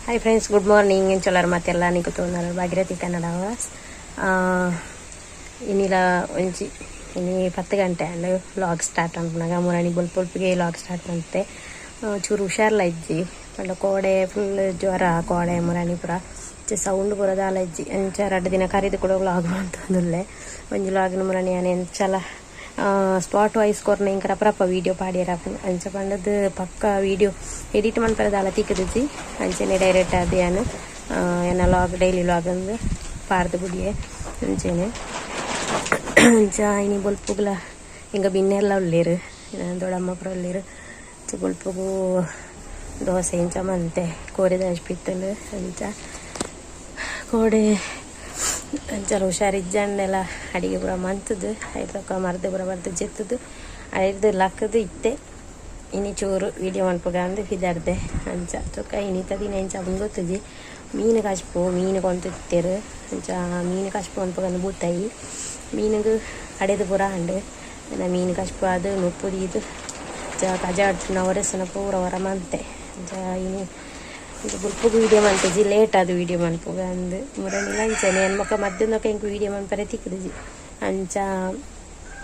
Hi friends, good morning. ಚೊಲರ್ ಮತ್ತೆಲ್ಲ ನೀವು ತೊಂದರೆ ಭಾಗೀರಥಿ ಕನ್ನಡ ಇನ್ನಿಲ್ಲ ಒಂಚಿ ಇನ್ನು 10 ಗಂಟೆ ಅಂಡ್ ಲಾಗ್ ಸ್ಟಾರ್ಟ್ ಅಂದ್ನಾಗ ಮುರಾಣಿ ಬುಲ್ಪುಲ್ಪಿಗೆ ಲಾಗ್ ಸ್ಟಾರ್ಟ್ ಅಂತೆ. ಚೂರು ಹುಷಾರ್ಲ ಇಜ್ಜಿ ಪಂಡ ಕೋಡೆ ಫುಲ್ ಜ್ವರ ಕೋಡೆ ಮುರಾಣಿ ಪುರ ಸೌಂಡ್ ಬರೋದಾಲ ಇಜ್ಜಿ ಅಂಚ 2 ದಿನ ಕರೀದು ಕೂಡ ಲಾಗ್ ಅಂತಂದುಲ್ಲೆ ಒಂಜಿ ಲಾಗಿನ ಮುರಾಣಿ ಆನೆ ಎಂಚಲ ಸ್ಪಾಟ್ ವೈಸ್ ಕೊರ್ನ ಇಂಕರ ಪ್ರಪ್ಪ ವೀಡಿಯೋ ಪಾಡ್ಯಾರ ಅಂಚ ಪಂಡದು ಪಕ್ಕ ವೀಡಿಯೋ ಎಡಿಟ್ ಮನ್ಪರದಾಲ ತಿಕ್ಕದಿಜ್ಜಿ ಅಂಚೆನೆ ಡೈರೆಕ್ಟ್ ಅದೇನು ಎನ್ನ ಲಾಗ್ ಡೈಲಿ ಲಾಗ್ ಅಂದ್ರೆ ಪಾಡ್ದು ಬುಡಿಯೆ ಅಂಚೆನೆ ಅಂಚ ಇನಿ ಬೊಲ್ಪುಗ್ಲ ಹಿಂಗೆ ಬಿನ್ನೆಲ್ಲ ಉಳ್ಳೇರು ದೊಡ್ಡಮ್ಮ ಪುರ ಉಳ್ಳೇರು ಬೊಲ್ಪುಗು ದೋಸೆ ಇಂಚ ಮಂತೆ ಕೋರಿದ ಪಿತ್ತಲು ಅಂಚ ಕೋಡೆ ಅಂಚಲ ಹುಷಾರಿಜ್ಜಂಡೆಲ್ಲ ಅಡಿಗೆ ಪುರ ಮಂತದ್ದು ಐತಕ್ಕ ಮರ್ದು ಪುರ ಬರ್ದು ಜೆತ್ತದು ಐದು ಲಕ್ಕದು ಇತ್ತೆ ಇನಿ ಚೂರು ವೀಡಿಯೋ ಮನ್ಪುಗ ಅಂದು ಫಿದಾರ್ದೆ ಅಂಚ ತೊಕ್ಕ ಇನಿತ ದಿನ ಇಂಚ ಗೊತ್ತಜಿ ಮೀನು ಕಚ್ಪು ಮೀನು ಕೊಂತಿತ್ತೇರು ಅಂಚ ಮೀನು ಕಚ್ಪು ಅನ್ಪಗಂದು ಬೂತಾಯಿ ಮೀನಿಗೆ ಅಡೆದು ಪುರ ಅಂಡು ಮೀನು ಕಚ್ಪು ಅದು ನುಪ್ಪು ದೀದು ಕಜ ಆಡ್ತಿನ ಒರೆಸನ ಪೂರ ಹೊರ ಮಂತೆ ಅಂಚ ಇನಿ ಬುಲ್ಪುಗು ವೀಡಿಯೋ ಮನ್ಪೆಜಿ ಲೇಟ್ ಆದ ವೀಡಿಯೋ ಮನ್ಪುಗ ಅಂದು ಮುರಣಿಲ್ಲ ಅಂಚನೆ ಹೆಣ್ಮಕ್ಕ ಮಧ್ಯಾಹ್ನಕ್ಕೆ ಇಂಕ ವೀಡಿಯೋ ಮನ್ಪರೆ ತಿಕ್ಕದಿಜಿ ಅಂಚ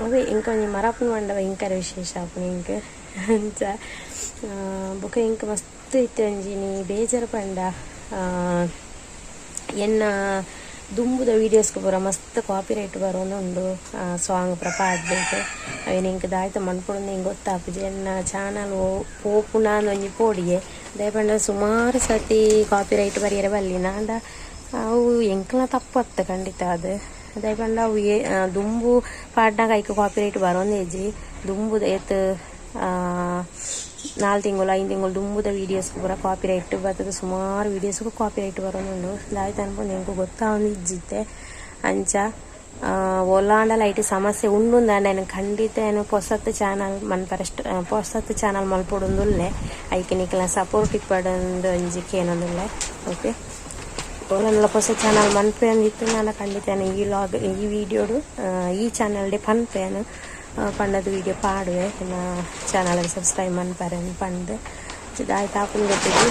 ಅವೇ ಇಂಕ ಒಂಜಿ ಮರಪುನ ಮಂಡವ ಇಂಕರ ವಿಶೇಷ ಆಪುನ ಇಂಕ ಅಂಚ ಬೊಕ ಇಂಕ ಮಸ್ತ್ ಇತ್ತೆ ಒಂಜಿನಿ ಬೇಜಾರು ಪಂಡ ಎನ್ನ ದುಂಬುದ ವೀಡಿಯೋಸ್ಗೆ ಪೂರ ಮಸ್ತ್ ಕಾಪಿರೈಟ್ ಬರೋನುಂಡು ಸಾಂಗ್ ಪೂರ ಪಾಡ್ಬೇಕು ಅವೇನು ಇಂಕ ದಾಯ್ತ ಮನ್ಪುಡು ಹಿಂಗೆ ಗೊತ್ತಾಪುಜಿ ಎನ್ನ ಚಾನಲ್ ಪೋಪುನ ಒಂಜಿ ಪೋಡಿಗೆ ದಯಪಂಡ ಸುಮಾರು ಸರ್ತಿ ಕಾಪಿರೈಟ್ ಬರೆಯರ ಬಲ್ಲಿನ ಅಂಡ ಅವು ಎಂಕಲ ತಪ್ಪತ್ತ ಖಂಡಿತ ಅದು ದಯಪಂಡ ಅವು ದುಂಬು ಪಾಡ್ನಾಗ ಐಕ ಕಾಪಿರೈಟ್ ಬರೋಂದೇಜಿ ದುಂಬುದ ಏತ್ 4 ತಿಂಗಳು 5 ತಿಂಗಳು ದುಂಬುದ ವೀಡಿಯೋಸ್ಗೂ ಪೂರ ಕಾಪಿರೈಟ್ ಬರ್ತದೆ ಸುಮಾರು ವೀಡಿಯೋಸ್ಗೂ ಕಾಪಿರೈಟ್ ಬರೋನುಂಡು ದಾಯ್ತು ಅನ್ಕೊಂಡು ಹೆಂಗೂ ಗೊತ್ತಾವೊಂದು ಇಜ್ಜಿತ್ತೆ ಅಂಚ ಒಲ್ಲಾಂಡಲ ಐಟಿ ಸಮಸ್ಯೆ ಉಂಡುಂದ ನಾನು ಖಂಡಿತ ಏನು ಹೊಸತ್ತು ಚಾನಲ್ ಮನ್ಪರಷ್ಟು ಹೊಸತ್ತು ಚಾನಲ್ ಮಲ್ಪೊಡೊಂದುಲ್ಲೆ ಐಕೆ ನಿಕ್ಲ ಸಪೋರ್ಟ್ ಇಪ್ಪಡೊಂದು ಅಂಜಿಕೆ ಏನೊಂದುಲ್ಲೆ ಓಕೆ ಒಲ್ಲ ಹೊಸ ಚಾನಲ್ ಮನ್ಪೆ ಅಂದಿತ್ತು ನಾನು ಖಂಡಿತ ಈ ಲಾಗ್ ಈ ವಿಡಿಯೋಡು ಈ ಚಾನಲ್ಡೆ ಪನ್ಪೇನು ಪಂಡದ ವೀಡಿಯೋ ಪಾಡುವೆ ಎನ್ನ ಚಾನಲ್ಗೆ ಸಬ್ಸ್ಕ್ರೈಬ್ ಮನ್ಪರೆ ಪಂಡು ದಾಯ್ತು ಆಪುನ್ ಗೊತ್ತಿದ್ದು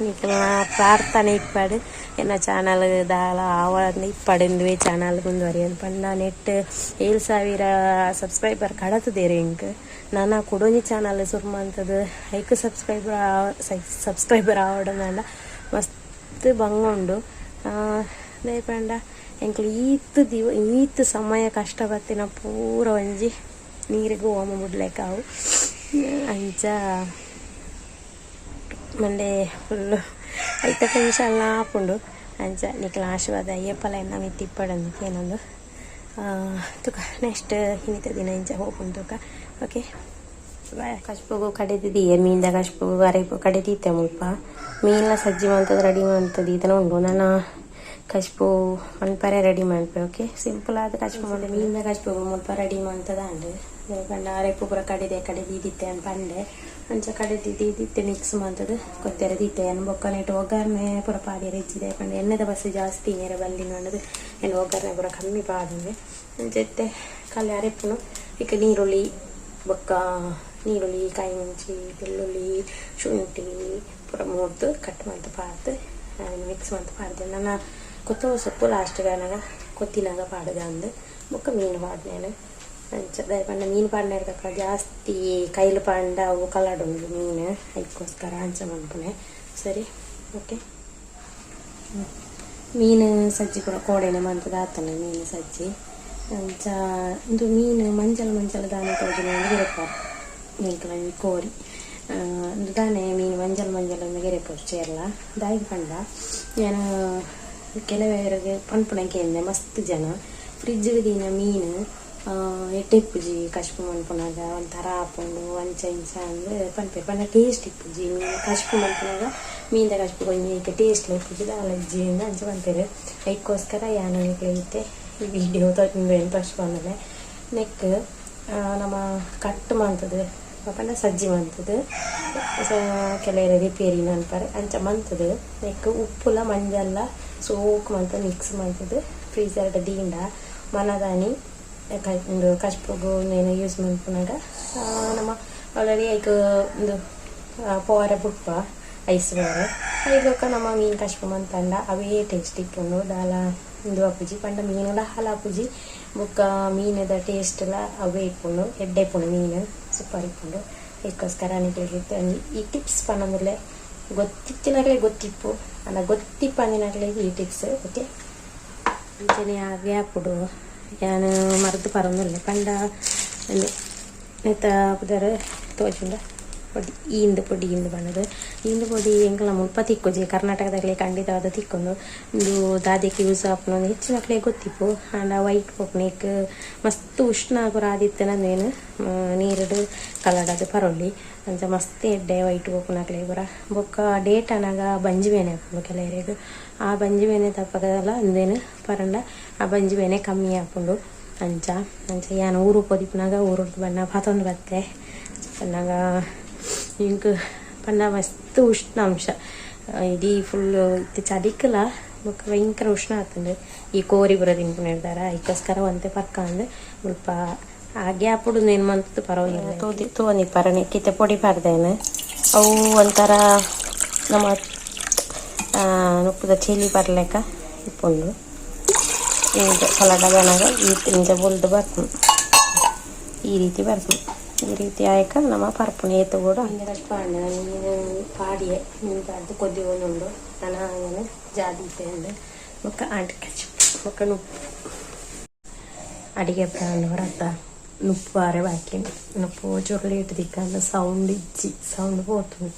ನಿಕ್ಲ ಪ್ರಾರ್ಥನೆ ಇಪ್ಪಡು ಎನ್ನ ಚಾನಲ್ ದಾಲ ಆವಳಂದು ಇಪ್ಪಡೆಂದುವೆ ಚಾನಲ್ ಮುಂದುವರಿಯದು ಪಂಡ ನೆಟ್ 7,000 ಸಬ್ಸ್ಕ್ರೈಬರ್ ಕಡತದೇರು ಇಂಕ್ ನಾನು ಕೊಡೊಂಜಿ ಚಾನಲ್ ಸುರ್ಮಂತದ್ದು ಐಕ್ ಸಬ್ಸ್ಕ್ರೈಬರ್ ಆವಡಂದ ಮಸ್ತ್ ಬಂಗುಂಡು ದಯಪಂಡ ಎಂಕ್ಲು ಈತ್ ಸಮಯ ಕಷ್ಟ ಬತ್ತಿನ ಪೂರ ಒಂಜಿ ನೀರಿಗೂ ಹೋಮ ಬಿಡ್ಲೇಕಾವು ಅಂಚ ಮಂಡೆ ಫುಲ್ಲು ಐತ ಟೆನ್ಷನ್ ಎಲ್ಲ ಆಪುಂಡು ಅಂಚ ನಿಕ್ಲ ಆಶೀರ್ವಾದ ಅಯ್ಯಪ್ಪಲ ಎನ್ನ ಮಿತ್ತಿಪ್ಪಡಂದು ಏನೊಂದು ತುಕ ನೆಕ್ಸ್ಟ್ ಇನ್ನಿತ ದಿನ ಇಂಚ ಹೋಗ್ಕೊಂಡು ತುಕ ಓಕೆ ಬಾಯ್. ಕಶ್ಪುಗು ಕಡೆದಿದ್ದೀಯ ಮೀನ್ದ ಕಶ್ಪುಗು ಅರೆಪು ಕಡೆದೀತೆ ಮುಲ್ಪ ಮೀನೆಲ್ಲ ಸಜ್ಜಿ ಮಾಡ್ತದ ರೆಡಿ ಮಾಡ್ತದ ಈತನ ಉಂಡು ನಾನು ಕಶ್ಪು ಮನ್ಪರೆ ರೆಡಿ ಮಾಡ್ಪೆ ಓಕೆ ಸಿಂಪಲ್ ಆದ ಕಶ್ಪು ಮಾಡಿ ಮೀನಿನ ಕಶ್ಪು ಮುಲ್ಪ ರೆಡಿ ಮಾಡ್ತದ ಅಂಡು ಕಂಡ ಅರೆಪು ಪೂರ ಕಡೆದೀದಿತ್ತೆ ಅಂತ ಪಂಡೆ ಅಂಚ ಕಡೆದಿದ್ದಿತ್ತೆ ಮಿಕ್ಸ್ ಮಾಡ್ತದೆ ಕೊತ್ತೆರದಿತ್ತೆ ಅನ್ನು ಬೊಕ್ಕನಿಟ್ಟು ಒಗ್ಗರಣೆ ಪೂರ ಪಾಡಿಯರ ಹೆಚ್ಚಿದೆ ಕಂಡು ಎಣ್ಣೆದ ಬಸ್ಸು ಜಾಸ್ತಿ ನೇರ ಬಲ್ಲಿ ನೋಡೋದು ಏನು ಒಗ್ಗರಣೆ ಪೂರ ಕಮ್ಮಿ ಪಾಡಿದೆ ಅಂಚೆತ್ತೆ ಕಲ್ಲೆ ಅರೆಪುನು ಈಗ ನೀರುಳ್ಳಿ ಬೊಕ್ಕ ನೀರುಳ್ಳಿ ಕಾಯಿ ಮುಂಚಿ ಬೆಳ್ಳುಳ್ಳಿ ಶುಂಠಿ ಪೂರ ಮೂರ್ದು ಕಟ್ ಮಾಡ್ತು ಪಾರ್ದು ಮಿಕ್ಸ್ ಮಾಡ್ತು ಪಾಡ್ದೆ ನಾನು ಕೊತ್ತಂಬರಿ ಸೊಪ್ಪು ಲಾಸ್ಟ್ಗೆ ನನಗೆ ಕೊತ್ತಿನಾಗ ಪಾಡ್ದೆ ಅಂದು ಬೊಕ್ಕ ಮೀನು ಪಾಡ್ನೇನು ಅಂಚ ದಯಪಂಡ ಮೀನು ಪಾಡ್ನ ಇರ್ತಕ್ಕ ಜಾಸ್ತಿ ಕೈಲು ಪಾಂಡ ಅವು ಕಲಾಡುಂಡು ಮೀನು ಅದಕ್ಕೋಸ್ಕರ ಅಂಚ ಮನ್ಪುನೆ ಸರಿ ಓಕೆ. ಮೀನು ಸಜ್ಜಿ ಕೂಡ ಕೋಡೆನೆ ಮಂತದ ಆತನ ಮೀನು ಸಜ್ಜಿ ಅಂಚ ಒಂದು ಮೀನು ಮಂಜಲ್ ದಾನೆ ತೋಜನ ಗೆರೆಪಾರು ಮೀನ್ಕಲ ಕೋರಿ ಒಂದು ದಾನೆ ಮೀನು ಮಂಜಲ್ ಗೆರೆಪೋರು ಚೇರ್ಲ ದಾಯಿ ಪಂಡ ನಾನು ಕೆಲವರಿಗೆ ಪನ್ಪುಣಕ್ಕೆ ಎಂದೆ ಮಸ್ತ್ ಜನ ಫ್ರಿಜ್ಗೆ ದಿನ ಮೀನು ಎಟ್ಟೆಪ್ಪುಜಿ ಕಶ್ಪು ಮನ್ಪುನಾಗ ಒಂಥರ ಆಪುಂಡು ಅಂಚ ಇಂಚ ಅಂದ್ರೆ ಪನ್ಪೆ ಪಂಡ ಟೇಸ್ಟ್ ಇಪ್ಪುಜಿ ಮೀನು ಕಶ್ಪು ಮನ್ಪುನಾಗ ಮೀನ್ದ ಕಶ್ಪು ಕೊಂಚ ಟೇಸ್ಟ್ ಇಪ್ಪುಜಿ ದಾಲ ಇಜ್ಜಿಯಿಂದ ಅಂಚ ಪನ್ಪೇರು ಅದಕ್ಕೋಸ್ಕರ ಯಾನಿಗೆ ಐತೆ ಈ ವಿಡಿಯೋ ತೊಂದು ಫಸ್ಟ್ ಬಂದಲೆ ನೆಕ್ ನಮ್ಮ ಕಟ್ ಮಾಡ್ತದೆ ಪಂಡ ಸಜ್ಜಿ ಮಂತದ್ದು ಕೆಲವರ ರಿಪೇರಿ ನನ್ಪರೆ ಅಂಚ ಮಂತದ್ದು ನೆಕ್ ಉಪ್ಪುಲ ಮಂಜಲ್ಲ ಸೋಕ್ ಮಂತ ಮಿಕ್ಸ್ ಮಾಡ್ತದ್ದು ಫ್ರೀಸರ್ಡ ದೀಂಡ ಮನದಾನಿ ಒಂದು ಕಶ್ಪುಗು ಏನು ಯೂಸ್ ಮಾಡ್ಕೊಂಡಾಗ ನಮ್ಮ ಆಲ್ರೆಡಿ ಐಕ್ ಒಂದು ಪೋರ ಬುಟ್ಪ ಐಸ್ ಬೇರೆ ಐದೊಕ್ಕ ನಮ್ಮ ಮೀನು ಕಚ್ಕೊಂಬಂತಂಡ ಅವೇ ಟೇಸ್ಟ್ ಇಪ್ಪುಂಡು ದಾಲ ಇಂದು ಅಪ್ಪುಜಿ ಪಂಡ ಮೀನುಲ ಹಲಾಪುಜಿ ಬೊಕ್ಕ ಮೀನದ ಟೇಸ್ಟ್ ಎಲ್ಲ ಅವೇ ಇಪ್ಪುಂಡು ಎಡ್ಡೆ ಇಪ್ಪುಂಡು ಮೀನು ಸೂಪರ್ ಇಪ್ಪುಂಡು ಇದಕ್ಕೋಸ್ಕರ ನಿಮಗೆ ಈ ಟಿಪ್ಸ್ ಪನ್ನಂದ್ರೆ ಗೊತ್ತಿತ್ತಿನಾಗಲೇ ಗೊತ್ತಿಪ್ಪು ಅಲ್ಲ ಗೊತ್ತಿಪ್ಪಂದಿನಾಗಲೇ ಈ ಟಿಪ್ಸ್ ಓಕೆ ಅಂಚನೆ ಹಾಗೆ ಹಾಕ್ಬಿಡು ನಾನು ಮರೆದು ಪರೊಂದಿಲ್ಲ ಪಂಡ ನೆತ್ತ ಪುದರ್ ತೋಚುಂಡ ಪೊಡಿ ಪೊಡಿ ಬಣ್ಣದು ಪೊಡಿ ಎಂಕಲ ಮುಲ್ಪ ತಿಕ್ಕೋಜಿ ಕರ್ನಾಟಕದಾಗಲೇ ಖಂಡಿತವಾದ ತಿಕ್ಕೊಂಡು ಒಂದು ದಾದಕ್ಕೆ ಯೂಸ್ ಹಾಕೋಣ ಹೆಚ್ಚಿನಕ್ಲೆ ಗೊತ್ತಿಪ್ಪು ಆಂಡ ವೈಟ್ ಪೊಕ್ನೇಕ್ ಮಸ್ತ್ ಉಷ್ಣ ಆಗೋರು ಆದಿತ್ತನೇನು ನೀರು ಕಲಡದು ಪರೊಳ್ಳಿ ಅಂಚ ಮಸ್ತ್ ಎಡ್ಡೆ ವೈಟ್ ಪೊಕ್ಕನಾಕ್ಲೆ ಬರ ಬೊಕ್ಕ ಡೇಟ್ ಅನಾಗ ಬಂಜಿ ಬೇನೆ ಹಾಕೊಂಡು ಕೆಲವರಿಗೆ ಆ ಬಂಜಿ ಬೇನೆ ತಪ್ಪದಲ್ಲ ಅಂದೇನು ಪರಂಡ ಆ ಬಂಜಿ ಬೇನೆ ಕಮ್ಮಿ ಹಾಕೊಂಡು ಅಂಚ ಯಾನು ಊರು ಪೊದಿಪ್ನಾಗ ಊರದ್ದು ಬಣ್ಣ ಪಾತೊಂದು ಬತ್ತೆ ಪನ್ನಾಗ ಇಂಕ ಪಂಡ ಮಸ್ತ್ ಉಷ್ಣಾಂಶ ಇಡೀ ಫುಲ್ಲು ಇತ್ತು ಚಡಿಕಲ ಬೊಕ್ಕ ಭಯಂಕರ ಉಷ್ಣ ಆಗ್ತಂದು ಈ ಕೋರಿ ಬರೋ ತಿನ್ಕೊಂಡು ಹೇಳ್ತಾರ ಇದಕ್ಕೋಸ್ಕರ ಒಂತೆ ಪಕ್ಕ ಅಂದ್ರೆ ಸ್ವಲ್ಪ ಹಾಗೆ ಹಾಪುಡು ಏನು ಮಂತದ್ದು ಪರವಾಗಿಲ್ಲ ತೋನಿ ಪರನೆ ಕಿತ್ತೆ ಪೊಡಿ ಪಾರ್ದೇನೆ ಅವು ಒಂಥರ ನಮ್ಮ ನುಪ್ಪದ ಚಿಲ್ಲಿ ಪರ್ಲೆಕ್ಕ ಇಪ್ಪುಂಡು ಇಂಚ ಕಲಡ ಬಣಗ ಇಂಚ ಬೊಲ್ದು ಬರ್ತು ಈ ರೀತಿ ಬರ್ತು ಈ ರೀತಿ ಆಯ್ಕ ನಮ್ಮ ಪರ್ಪುಣಿ ಏತು ಕೂಡ ಪಾಂಡ ನೀನು ಪಾಡಿಯೇ ನೀನು ಪಾಡ್ದು ಕೊದ್ದಿಗೊಂಡು ನಾನು ಜಾದಿ ಇಟ್ಟೆ ಒಕ್ಕ ಆಂಟಿ ಕಚ್ಚು ಒಕ್ಕ ನುಪ್ಪು ಅಡಿಗೆ ಪ್ರಾಣ ಹೊರತ ನುಪ್ಪು ಆರೆ ಬಾಕಿ ನುಪ್ಪು ಚುರುಳಿ ಇಟ್ಟದಿಕ್ಕ ಸೌಂಡ್ ಇಜ್ಜಿ ಸೌಂಡ್ ಹೋತು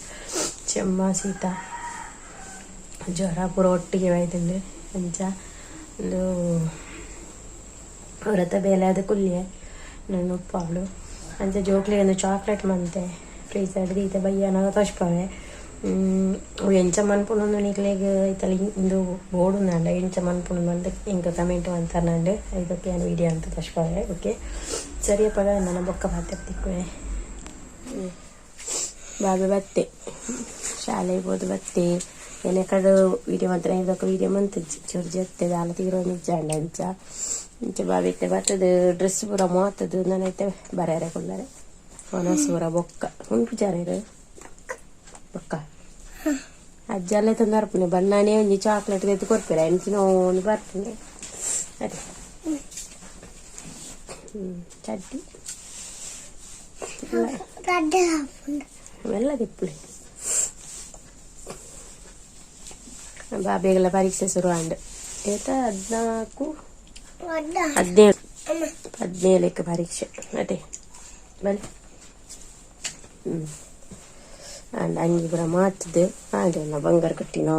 ಚೆಮ್ಮ ಶೀತ ಜ್ವರ ಪೂರ ಒಟ್ಟಿಗೆ ಒಯ್ದಂಡು ಅಂಚ ಒಂದು ಹೊರತ ಬೇಲೆ ಅದು ಕುಲ್ಲಿಯೇ ನಾನು ಉಪ್ಪು ಅವಳು ಅಂಚೆ ಜೋಕ್ಲಿ ಒಂದು ಚಾಕ್ಲೇಟ್ ಮಂತೆ ಫ್ರೀಸರ್ ದೀತೆ ಬಯ್ಯನಾಗ ತೋಚ್ಪವೆ ಎಂಚ ಮನ್ಪುಣೊಂದು ನಿಕ್ಲೆಗ್ ಐತಲ್ಲಿ ಇಂದು ಬೋರ್ಡು ನಂಡ ಎಂಚ ಮನ್ಪುಣ ಬಂದು ಇಂಕ ಕಮೆಂಟ್ ಅಂತ ನಂಡು ಇದಕ್ಕೆ ಏನು ವಿಡಿಯೋ ಅಂತ ತೋಚ್ಪವೆ ಓಕೆ ಸರಿಯಪ್ಪ ನನ್ನ ಬೊಕ್ಕ ಮಾತಾಡ್ತಿಕ್ವೆ ಬಾಬೆ ಬತ್ತೆ ಶಾಲೆ ಬೋದು ಬತ್ತೆ ಏನೇ ಕಡೆ ವೀಡಿಯೋ ಮಾತ್ರ ಇದಕ್ಕೆ ವೀಡಿಯೋ ಮಂತಜ್ಜಿ ಚೂರು ಜೊತೆ ದಾಲ ತೀರೋ ನಿಜ ಅಂಚ ಇಂಚೆ ಬಾಬಿತ್ತೆ ಬರ್ತದೆ ಡ್ರೆಸ್ ಪೂರ ಮೋತದ್ದು ನಾನೈತೆ ಬರೆಯರೆ ಕೊಡ್ಲಾರೆ ಒನಸೂರ ಬೊಕ್ಕ ಉಂಟು ಜಾರ ಬೊಕ್ಕ ಅಜ್ಜಲ್ಲೇ ತಂದು ಬರ್ಪುನೆ ಬಣ್ಣನೇ ಒಂಜಿ ಚಾಕ್ಲೇಟ್ ತೆತ್ತು ಕೊಡ್ತೀರ ಎಂಚಿನ ಒಂದು ಬರ್ತೀನಿ ಅದೇ ಚಡ್ಡಿ ಎಲ್ಲ ತಿಪ್ಪುಳಿ ಬಾಬಿಗೆಲ್ಲ ಪರೀಕ್ಷೆ ಶುರು ಅಂಡು ಏತ 17 ಪರೀಕ್ಷೆ ಅದೇ ಬನ್ನಿ ಅಂಡ್ ಅಂಗಿ ಪೂರ ಮಾತದ್ದು ಅದೆಲ್ಲ ಬಂಗಾರ ಕಟ್ಟಿನೋ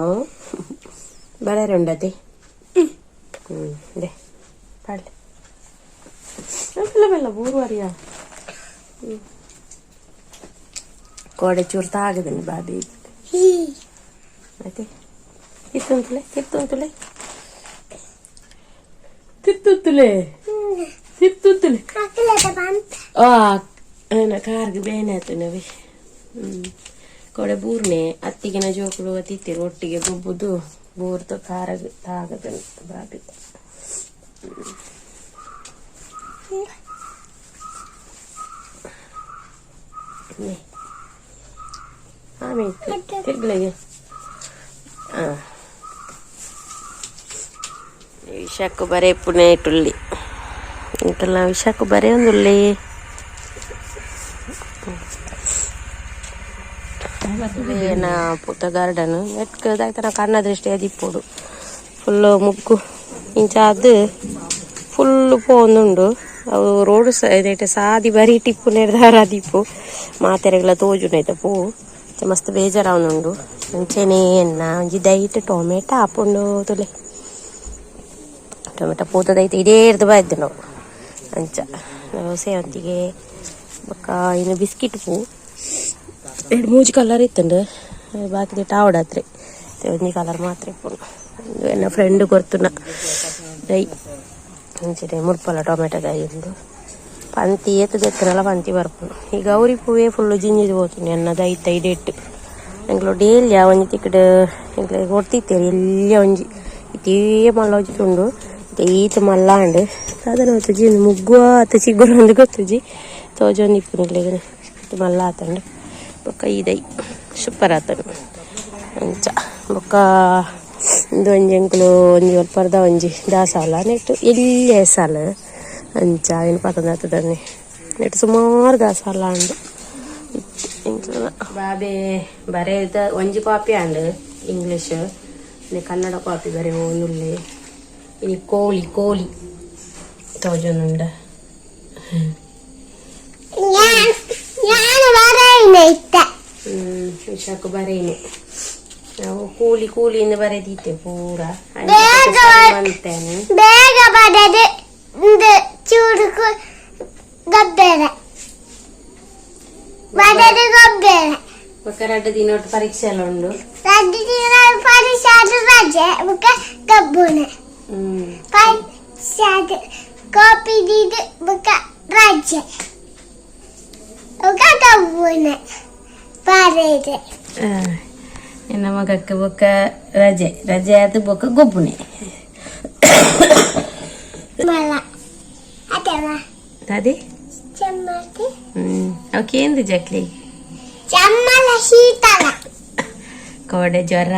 ಬಳೆ ಉಂಡದೆ ಅದೇ ಪಾಡ್ಲೆ ಬೆಲ್ಲ ಬೂರುವರಿಯ ಕೋಡೆ ಚೂರು ತಾಗದನಿ ಬಾಬಿ ಅದೇ ಕಿತ್ತುಂತುಲೆ ಕಾರ್ಗೆ ಬೇನೆ ಆಯ್ತು ನವಿ ಕೊಡೆ ಬೂರ್ನೆ ಅತ್ತಿಗಿನ ಜೋಕುಳು ತಿತ್ತಿರು ಒಟ್ಟಿಗೆ ಗುಬ್ಬುದು ಬೂರ್ದು ಕಾರಾಗ ತಾಗದ ಬಾಬಿ ಆಮೇಲೆ ತಿರ್ಗಳಿಗೆ ವಿಷಕ್ಕೂ ಬರೇ ಪುಣೆ ಇಟ್ಟುಳ್ಳಿ ಇಂಕಲ್ಲ ವಿಷಕ್ಕೂ ಬರೇ ಒಂದುಳ್ಳಿ ಏನ ಪುತ್ತ ಗಾರ್ಡನ್ ಎಟ್ಕದಾಯ್ತನ ಕಣ್ಣ ದೃಷ್ಟಿ ಅದಿಪ್ಪೋಡು ಫುಲ್ಲು ಮುಗ್ಗು ಇಂಚ ಅದು ಫುಲ್ಲು ಪೋಂದುಂಡು ಅವು ರೋಡ್ ಸೈಡ್ ಸಾದಿ ಬರೀ ಟಿಪ್ಪು ನೆಡ್ದಾರ ಅದಿಪ್ಪು ಮಾತೆರೆಗಳ ತೋಜುನೈತ ಪೂ ಮಸ್ತ್ ಬೇಜಾರಾವನುಂಡು ಅಂಚೆನೆ ಎನ್ನ ಒಂಜಿ ದೈಟ್ ಟೊಮೆಟೊ ಹಾಪುಂಡು ತುಲೆ ಟೊಮೆಟೊ ಪೂತದೈತೆ ಇಡೇ ಇರ್ದು ಬಾಯ್ದು ನಾವು ಅಂಚ ನಾವು ಸೇವಂತಿಗೆ ಬೊಕ್ಕ ಇನ್ನು ಬಿಸ್ಕಿಟ್ ಪೂ 2-3 ಕಲರ್ ಇತ್ತಂಡು ಬಾಕಿದ ಟಾವಡಾತ್ರಿ ಒಂಜಿ ಕಲರ್ ಮಾತ್ರ ಇಪ್ಪುಂಡು ಎನ್ನ ಫ್ರೆಂಡ್ ಕೊರ್ತುನ ದೈ ಅಂಚೆ ಮುಡ್ಪಲ್ಲ ಟೊಮೆಟೊ ದೈ ಉಂಡು ಪಂತಿ ಎತ್ತದೆತ್ತನಲ್ಲ ಪಂತಿ ಬರ್ಪುಂಡು ಈ ಗೌರಿ ಪೂವೇ ಫುಲ್ಲು ಜಿಂಜಿದು ಹೋಗ್ತೀನಿ ಎನ್ನ ದೈತ ಇಡೆಟ್ಟು ಎಂಗ್ಳು ಡೇಲಿಯ ಒಂಜಿ ತಿಕ್ಕಡು ಎಂಗ್ಳು ಕೊಡ್ತಿತ್ತೇರಿ ಎಲ್ಲಿಯ ಒಂಜಿ ಇತೇ ಮಲ್ಲ ಹೊಜ್ಜುಂಡು ಈತ ಮಲ್ಲ ಅಂಡು ಅದನ್ನು ಹೊತ್ತುಜಿ ಮುಗ್ಗುವ ಆತ ಚಿಗುರು ಒಂದು ಗೊತ್ತುಜಿ ತೋಜೊಂದು ಇಪ್ಪುನಿಲ್ಲ ಮಲ್ಲ ಆತಂಡು ಬೊಕ್ಕ ಇದೈ ಸೂಪರ್ ಆತನು ಇಂಚ ಬೊಕ್ಕ ಒಂದು ಒಂಜಿ ಎಂಕ್ಲು ಒಂಜಿ ಒಲ್ಪರ್ದ ಒಂಜಿ ದಾಸಾಲ ನೆಟ್ಟು ಎಲ್ಲಿ ಹೆಸಾಲ ಅಂಚ ಏನು ಪತಂದತ್ತದನ್ನೇ ನೆಟ್ಟು ಸುಮಾರು ದಾಸಾಲ ಅಂಡು ಬಾಬೆ ಬರೆದ ಒಂಜಿ ಕಾಪಿ ಅಂಡು ಇಂಗ್ಲೀಷ್ ಕನ್ನಡ ಕಾಪಿ ಬರೆ ಒಂದುಲ್ಲೆ ಇನಿ ಕೋಳಿ ಕೋಳಿ ತೋಜನುಂಡ ವಿಷಾಕು ಬರೇನೆ ನಾವು ಕೂಲಿ ಕೂಲಿಯಿಂದ ಬರೆದಿತ್ತೆ ಪೂರ ಬೇಗ ಬರೆದು ಚೂರು ಗಬ್ಬೆರೆ ಬರೆದು ಗಬ್ಬೆರೆ ಎರಡು ದಿನ ಒಟ್ಟು ಪರೀಕ್ಷೆ ಎಲ್ಲ ಉಂಡು ಪರೀಕ್ಷೆ ಆದ್ರೂ ರಜೆ ಗಬ್ಬುನೆ ಪರೀಕ್ಷೆ ಕಾಪಿ ದೀದು ರಜೆ ಗಬ್ಬುನೆ ಬರೆದೆ ನನ್ನ ಮಗಕ್ಕೆ ಬೊಕ್ಕ ರಜೆ ರಜೆ ಆದ ಬೊಕ್ಕ ಗೊಬ್ಬುನೆ ಅದೇ ಅವಕ್ಕೇಂದು ಜಕ್ಲಿ ಶೀತಲ ಕೋಡೆ ಜ್ವರ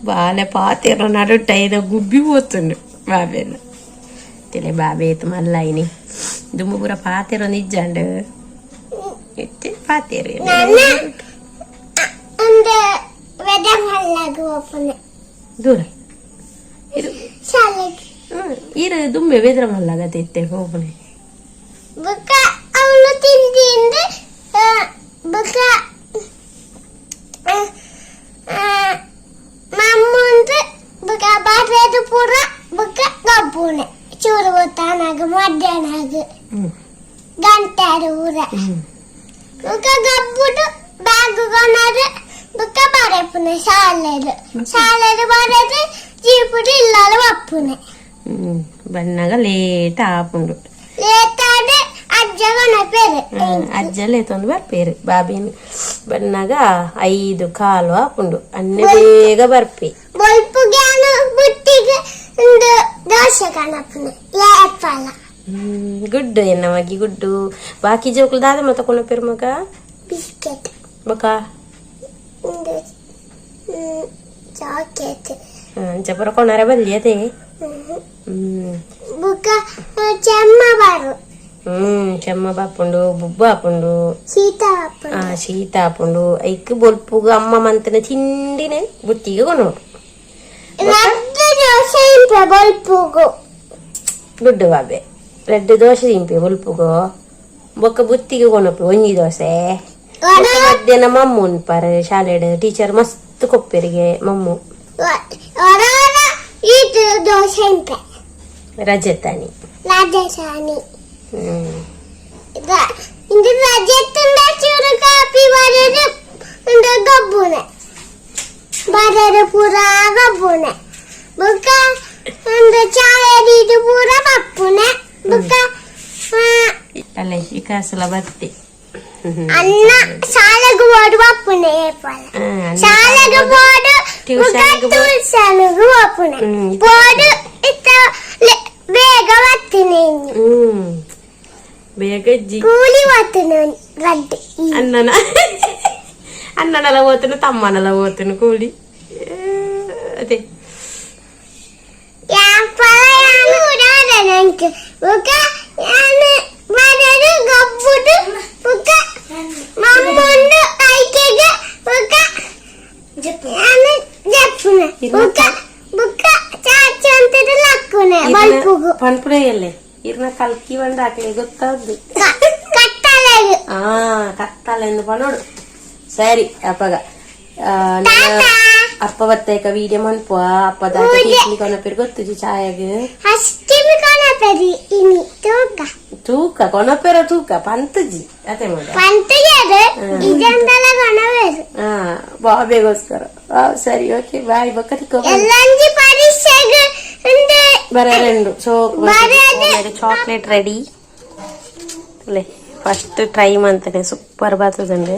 ಬಾಲೆ ಪಾತೆರ ನಡುಟೈದ ಗುಬ್ಬಿ పోతుండు బాబేను తెలే బాబేత మల్లైని దుమ్ము పూర పాతెర నిజ్జండు ఎత్తే పాతెర అంటే వెదమల్లాగు ఓపనే దూర ఇరు చాలకి ఇరు దుమ్మె వెదమల్లాగా తెత్తే ఓపనే బక అవును తిందింది బక మమ్ముంది బక బాటేదు పూర బక గబ్బునే ಚೂರು ಗೊತ್ತಾನಾಗ ಮಧ್ಯಾಹ್ನಾಗ ಗಂಟೆ ಊರ ಬುಕ್ಕ ಗಬ್ಬುಡು ಬ್ಯಾಗ್ ಕೊನದು ಬುಕ್ಕ ಬರೆಪುನೆ ಶಾಲೆದು ಬರೆದು ಜೀಪುಡು ಇಲ್ಲಾಲ ಒಪ್ಪುನೆ ಬಣ್ಣಗ ಲೇಟ್ ಆಪುಂಡು ಲೇಟ್ ಆದ ಅಜ್ಜ ಕೊನ ಪೇರು ಅಜ್ಜ ಲೇತೊಂದು ಬರ್ಪೇರು ಬಾಬಿನ ಬಣ್ಣಗ 5:15 ಆಪುಂಡು ಅನ್ನೆ ಬೇಗ ಬರ್ಪೆ ಬಲ್ಪು ಗ್ಯಾನ ಬುಟ್ಟಿಗೆ ಒಂದು ದೋಸೆ ಕಾಣಪ್ಪನೆ ಲೇಪಲ್ಲ ಗುಡ್ಡು ಎನ್ನ ಮಗಿ ಗುಡ್ಡು ಬಾಕಿ ಜೋಕುಲು ದಾದ ಮತ್ತ ಕೊನ ಪೇರು ಮಗ ಬಿಸ್ಕೆಟ್ ಬಕ ಒಂದು ಚಾಕ್ಲೇಟ್ ಚಪರ ಕೊನರ ಬಲ್ಲಿ ಅದೇ ಬುಕ್ಕ ಚೆಮ್ಮ ಬಾರು ಚೆಮ್ಮ ಬಾಪುಂಡು ಬುಬ್ಬ ಆಪುಂಡು ಶೀತ ಆಪುಂಡು ಐಕ್ ಬೊಲ್ಪುಗ ಅಮ್ಮ ಮಂತನ ತಿಂಡಿನೇ ಬುತ್ತಿಗೆ ಕೊನೋಡು ಗುಡ್ಡು ಬಾಬೆ 2 ದೋಸೆ ತಿಂಪೆ ಬೊಲ್ಪುಗೋ ಬೊಕ್ಕ ಬುತ್ತಿಗೆ ಕೊನಪು ಒಂಜಿ ದೋಸೆ ಮಧ್ಯಾಹ್ನ ಮಮ್ಮು ಉನ್ಪಾರ ಶಾಲೆಡ್ ಟೀಚರ್ ಮಸ್ತ್ ಕೊಪ್ಪೆರಿಗೆ ಮಮ್ಮು ರಜೆ ತಾನಿ ಗಬ್ಬುನೆ ಬರೆದು ಪೂರ ಗಬ್ಬುನೆ ಬುಕ್ಕ ಒಂದು ಚಾಯದಿದು ಪೂರ ಪಪ್ಪುನೆ ಬುಕ್ಕ ಅಲ್ಲ ಈ ಕಾಸಲ ಬತ್ತೆ ಅನ್ನ ಶಾಲೆಗೆ ಓಡು ಪಪ್ಪುನೆ ಶಾಲೆಗೆ ಓಡು ಟ್ಯೂಷನ್ಗೆ ಪಪ್ಪುನೆ ಓಡು ಇತ್ತ ಬೇಗ ಬರ್ತೀನಿ ಬೇಗ ಕೂಲಿ ಬರ್ತೀನಿ ಗಡ್ಡೆ ಅಣ್ಣನೆಲ್ಲ ಓದ್ತಾನೆ ತಮ್ಮನೆಲ್ಲ ಓದ್ತಾನೆ ಕೂಲಿ ಅದೇ ಪನ್ಪುಳೆಯಲ್ಲೇ ಇರ್ನ ಕಲ್ಕಿ ಬಂದು ಹಾಕಲಿ ಗೊತ್ತಾದ್ದು ಕತ್ತಲೆ ಎಂದು ಪನೋಡು ಸರಿ ಅಪ್ಪಗ ಅಪ್ಪ ಬತ್ತೈಕ ವೀಡಿಯೋ ಮನ್ಪುವ ಅಪ್ಪ ದಾಟಿ ಕೊನ ಪೇರು ಗೊತ್ತುಜಿ ಚಾಯಾಗ ತೂಕ ಕೊನ ಪೇರ ತೂಕ ಪಂತಜಿ ಅದೇ ಬಾಬೆಗೋಸ್ಕರ ಸರಿ ಓಕೆ ಬಾಯ್ ಬಕ್ಕ ಬರ 2 ಚಾಕ್ಲೇಟ್ ರೆಡಿ ಅಲ್ಲೇ ಫಸ್ಟ್ ಟ್ರೈ ಮಾಡ್ತಾನೆ ಸೂಪರ್ ಬರ್ತದಂಡೆ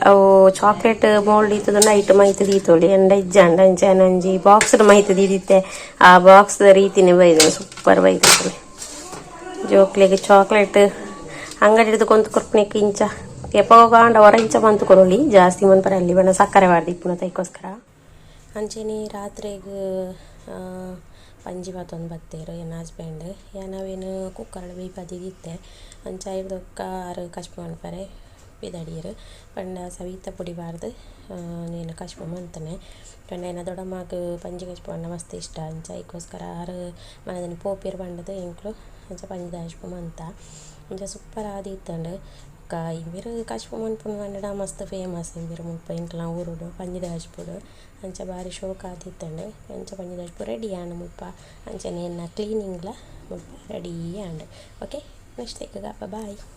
ಅವು ಚಾಕ್ಲೇಟ್ ಮೋಲ್ಡ್ ಇತ್ತದ ಐಟಮ್ ಆಯ್ತದ ಈತೊಳಿ ಎಂಡ ಇಜ್ಜಂಡ ಅಂಚಿ ಬಾಕ್ಸ್ ಮಾಹಿತಿ ಇದಿತ್ತೆ ಆ ಬಾಕ್ಸ್ ರೀತಿನೇ ಬೈದ ಸೂಪರ್ ಬೈತದೆ ಜೋಕ್ಲಿಗೆ ಚಾಕ್ಲೇಟ್ ಅಂಗಡಿ ಹಿಡಿದು ಕೊಂತ ಕೊರ್ಪಣಿಕ್ಕೆ ಇಂಚ ಕೆಪ್ಪಗೊಂಡ ಹೊರ ಬಂತು ಕೊರೊಲಿ ಜಾಸ್ತಿ ಮನ್ಪರೆ ಅಲ್ಲಿ ಬಣ್ಣ ಸಕ್ಕರೆ ಬಾರ್ದು ಇಪ್ಪುನ ತೈಕೋಸ್ಕರ ಅಂಚೆನಿ ರಾತ್ರಿಗೆ ಪಂಜಿ ಬಾತೊಂದು ಬತ್ತೇರು ಎನ್ನ ಹಸ್ಬೆಂಡ್ ನಾವೇನು ಕುಕ್ಕರ್ಡ್ ಬೇಯ್ಪದಿಗಿತ್ತೆ ಅಂಚ ಇರ್ದೊಕ್ಕ ಆರು ಕಶ್ಪ ಮನ್ಪರೆ ಬಿದಡೀರು ಪಂಡ ಸವಿತ ಪುಡಿ ಬಾರ್ದು ನೀನು ಕಶ್ಪ ಮಂತನೆ ಪಂಡ ಏನ ದೊಡ್ಡಮ್ಮಗ ಪಂಜಿ ಕಶ್ಪ ಪಂಡ ಮಸ್ತ್ ಇಷ್ಟ ಅಂಚ ಅದಕ್ಕೋಸ್ಕರ ಆರು ಮನದಿನ ಪೋಪೇರು ಪಂಡದು ಎಂಕ್ಲು ಅಂಚ ಪಂಜಿದ ಕಶ್ಪ ಮಂತ ಅಂಚ ಸೂಪರ್ ಆದಿತ್ತಂಡು ಇಂಬಿರು ಕಶ್ಪ ಮನ್ಪುನ ಪಂಡಡ ಮಸ್ತ್ ಫೇಮಸ್ ಇಂಬಿರು ಮುಲ್ಪ ಇಂಕ್ಲ ಊರುಡು ಪಂಜಿದ ಕಶ್ಪುಡು ಅಂಚ ಬಾರಿ ಶೋಕ ಆದಿತ್ತಂಡು ಅಂಚ ಪಂಜಿದ ಕಶ್ಪು ರೆಡಿ ಆಂಡ್ ಮುಲ್ಪ ಅಂಚನೆ ಎನ್ನ ಕ್ಲೀನಿಂಗ್ಲ ಮುಲ್ಪ ready and okay next bye.